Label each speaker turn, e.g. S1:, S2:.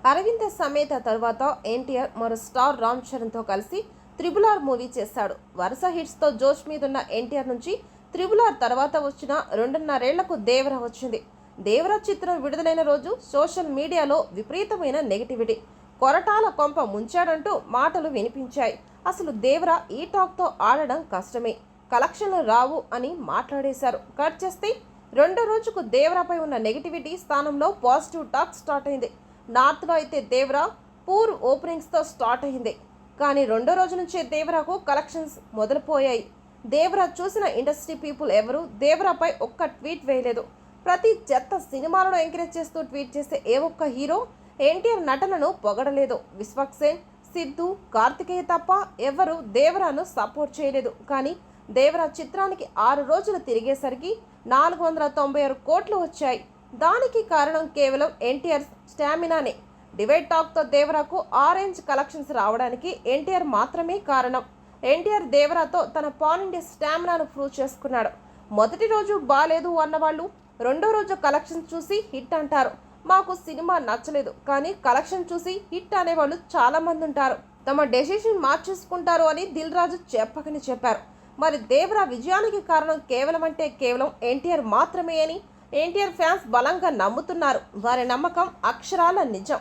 S1: అరవింద సమేత తరువాత ఎన్టీఆర్ మరో స్టార్ రామ్ చరణ్తో కలిసి త్రిబుల్ ఆర్ మూవీ చేశాడు. వరుస హిట్స్తో జోష్ మీదున్న ఎన్టీఆర్ నుంచి త్రిబుల్ ఆర్ తర్వాత వచ్చిన 2.5 ఏళ్లకు దేవరా వచ్చింది. దేవరా చిత్రం విడుదలైన రోజు సోషల్ మీడియాలో విపరీతమైన నెగిటివిటీ, కొరటాల కొంప ముంచాడంటూ మాటలు వినిపించాయి. అసలు దేవరా ఈ టాక్తో ఆడడం కష్టమే, కలెక్షన్లు రావు అని మాట్లాడేశారు. కట్ చేస్తే రెండో రోజుకు దేవరాపై ఉన్న నెగిటివిటీ స్థానంలో పాజిటివ్ టాక్ స్టార్ట్ అయింది. నార్త్లో అయితే దేవరా పూర్ ఓపెనింగ్స్తో స్టార్ట్ అయింది. కానీ రెండో రోజు నుంచే దేవరాకు కలెక్షన్స్ మొదలుపోయాయి. దేవరా చూసిన ఇండస్ట్రీ పీపుల్ ఎవరు దేవరాపై ఒక్క ట్వీట్ వేయలేదు. ప్రతి చెత్త సినిమాలను ఎంకరేజ్ చేస్తూ ట్వీట్ చేసే ఏ ఒక్క హీరో ఎన్టీఆర్ నటనను పొగడలేదు. విశ్వక్సేన్, సిద్ధు, కార్తికేయ తప్ప ఎవరు దేవరాను సపోర్ట్ చేయలేదు. కానీ దేవరా చిత్రానికి 6 రోజులు తిరిగేసరికి 496 కోట్లు వచ్చాయి. దానికి కారణం కేవలం ఎన్టీఆర్ స్టామినానే. డివైడ్ టాక్తో దేవరాకు ఆరెంజ్ కలెక్షన్స్ రావడానికి ఎన్టీఆర్ మాత్రమే కారణం. ఎన్టీఆర్ దేవరాతో తన పాన్ ఇండియా స్టామినాను ప్రూవ్ చేసుకున్నాడు. మొదటి రోజు బాలేదు అన్నవాళ్ళు రెండో రోజు కలెక్షన్ చూసి హిట్ అంటారు. మాకు సినిమా నచ్చలేదు కానీ కలెక్షన్ చూసి హిట్ అనేవాళ్ళు చాలా మంది ఉంటారు. తమ డెసిషన్ మార్చేసుకుంటారు అని దిల్ రాజు చెప్పకని చెప్పారు. మరి దేవరా విజయానికి కారణం కేవలం ఎన్టీఆర్ మాత్రమే అని ఎన్టీఆర్ ఫ్యాన్స్ బలంగా నమ్ముతున్నారు. వారి నమ్మకం అక్షరాల నిజం.